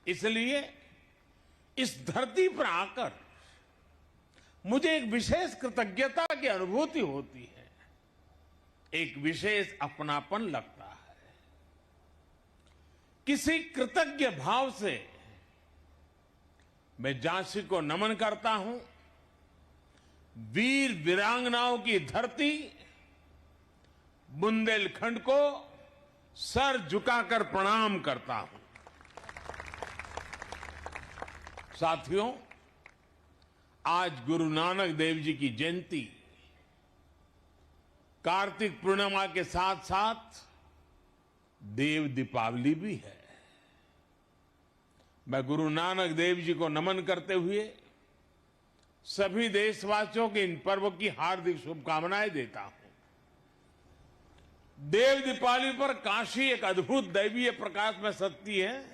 इसलिए इस धरती पर आकर मुझे एक विशेष कृतज्ञता की अनुभूति होती है, एक विशेष अपनापन लगता है। किसी कृतज्ञ भाव से मैं झांसी को नमन करता हूं, वीर वीरांगनाओं की धरती बुंदेलखंड को सर झुकाकर प्रणाम करता हूं। साथियों, आज गुरु नानक देव जी की जयंती कार्तिक पूर्णिमा के साथ साथ देव दीपावली भी है। मैं गुरु नानक देव जी को नमन करते हुए सभी देशवासियों के इन पर्व की हार्दिक शुभकामनाएं देता हूं। देव दीपावली पर काशी एक अद्भुत दैवीय प्रकाश में सजती है।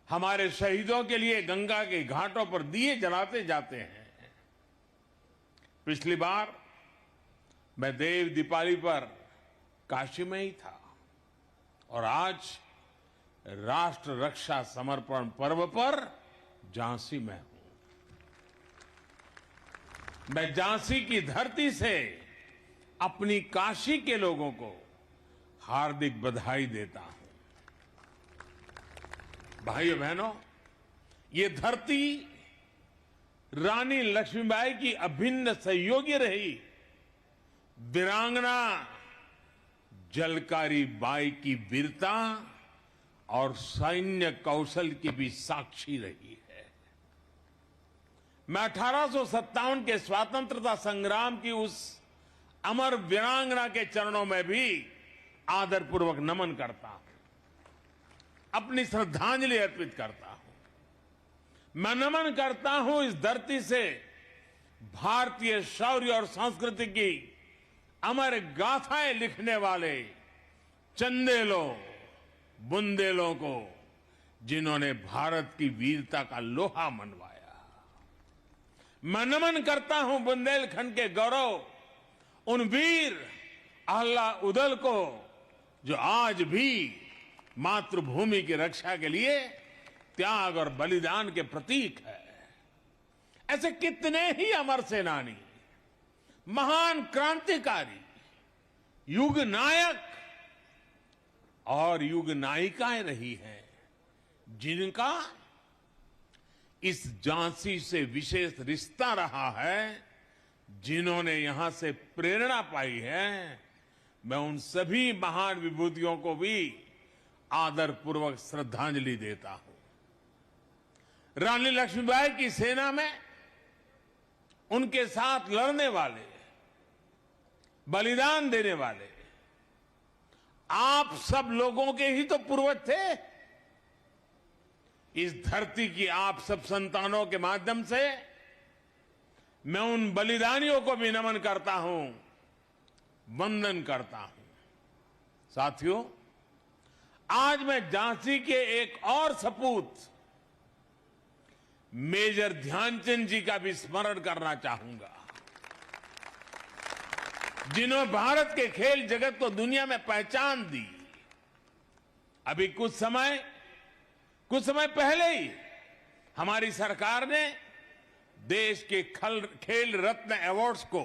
हमारे शहीदों के लिए गंगा के घाटों पर दिए जलाते जाते हैं। पिछली बार मैं देव दीपावली पर काशी में ही था और आज राष्ट्र रक्षा समर्पण पर्व पर झांसी में हूं। मैं झांसी की धरती से अपनी काशी के लोगों को हार्दिक बधाई देता हूं। भाइयों बहनों, ये धरती रानी लक्ष्मीबाई की अभिन्न सहयोगी रही वीरांगना झलकारी बाई की वीरता और सैन्य कौशल की भी साक्षी रही है। मैं 1857 के स्वतंत्रता संग्राम की उस अमर वीरांगना के चरणों में भी आदरपूर्वक नमन करता हूं, अपनी श्रद्धांजलि अर्पित करता हूं। मैं नमन करता हूं इस धरती से भारतीय शौर्य और संस्कृति की अमर गाथाएं लिखने वाले चंदेलों बुंदेलों को, जिन्होंने भारत की वीरता का लोहा मनवाया। मैं नमन करता हूं बुंदेलखंड के गौरव उन वीर अल्लाह उदल को, जो आज भी मातृभूमि की रक्षा के लिए त्याग और बलिदान के प्रतीक है। ऐसे कितने ही अमर सेनानी, महान क्रांतिकारी, युग नायक और युग नायिकाएं रही हैं, जिनका इस झांसी से विशेष रिश्ता रहा है, जिन्होंने यहां से प्रेरणा पाई है। मैं उन सभी महान विभूतियों को भी आदरपूर्वक श्रद्धांजलि देता हूं। रानी लक्ष्मीबाई की सेना में उनके साथ लड़ने वाले, बलिदान देने वाले आप सब लोगों के ही तो पूर्वज थे। इस धरती की आप सब संतानों के माध्यम से मैं उन बलिदानियों को भी नमन करता हूं, वंदन करता हूं। साथियों, आज मैं झांसी के एक और सपूत मेजर ध्यानचंद जी का भी स्मरण करना चाहूंगा, जिन्होंने भारत के खेल जगत को दुनिया में पहचान दी। अभी कुछ समय पहले ही हमारी सरकार ने देश के खेल रत्न अवार्ड्स को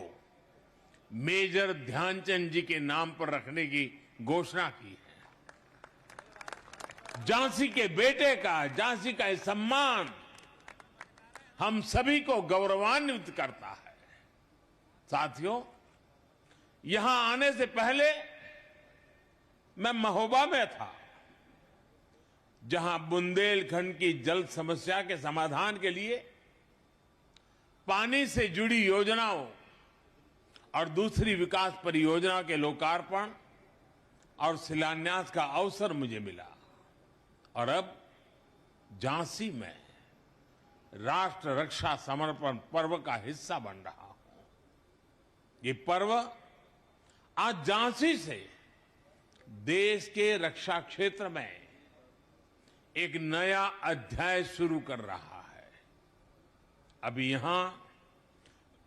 मेजर ध्यानचंद जी के नाम पर रखने की घोषणा की है। झांसी के बेटे का, झांसी का यह सम्मान हम सभी को गौरवान्वित करता है। साथियों, यहां आने से पहले मैं महोबा में था, जहां बुंदेलखंड की जल समस्या के समाधान के लिए पानी से जुड़ी योजनाओं और दूसरी विकास परियोजना के लोकार्पण और शिलान्यास का अवसर मुझे मिला। और अब झांसी में राष्ट्र रक्षा समर्पण पर्व का हिस्सा बन रहा हूं। ये पर्व आज झांसी से देश के रक्षा क्षेत्र में एक नया अध्याय शुरू कर रहा है। अभी यहां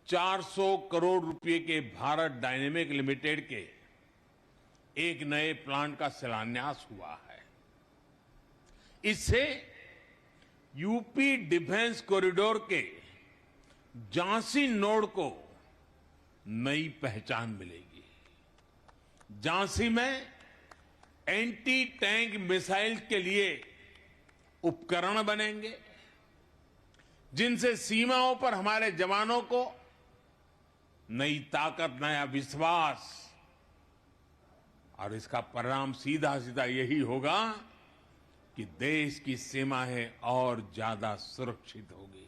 400 करोड़ रुपए के भारत डायनेमिक लिमिटेड के एक नए प्लांट का शिलान्यास हुआ है। इससे यूपी डिफेंस कॉरिडोर के झांसी नोड को नई पहचान मिलेगी। झांसी में एंटी टैंक मिसाइल के लिए उपकरण बनेंगे, जिनसे सीमाओं पर हमारे जवानों को नई ताकत, नया विश्वास, और इसका परिणाम सीधा सीधा यही होगा कि देश की सीमाएं और ज्यादा सुरक्षित होगी।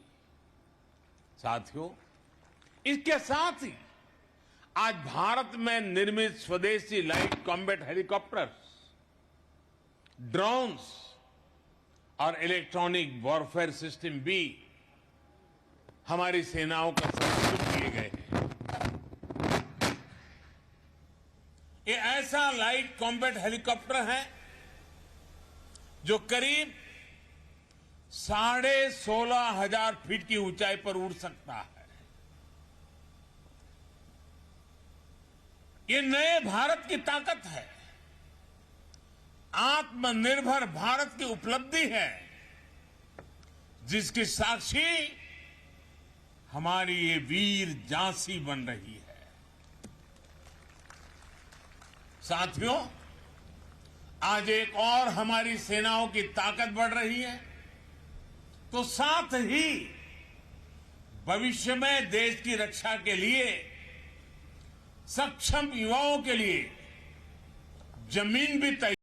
साथियों, इसके साथ ही आज भारत में निर्मित स्वदेशी लाइट कॉम्बैट हेलीकॉप्टर्स, ड्रोन्स और इलेक्ट्रॉनिक वॉरफेयर सिस्टम भी हमारी सेनाओं को समर्पित किए गए हैं। ये ऐसा लाइट कॉम्बैट हेलीकॉप्टर है जो करीब 16,500 फीट की ऊंचाई पर उड़ सकता है। ये नए भारत की ताकत है, आत्मनिर्भर भारत की उपलब्धि है, जिसकी साक्षी हमारी ये वीर झांसी बन रही है। साथियों, आज एक और हमारी सेनाओं की ताकत बढ़ रही है, तो साथ ही भविष्य में देश की रक्षा के लिए सक्षम युवाओं के लिए जमीन भी तैयार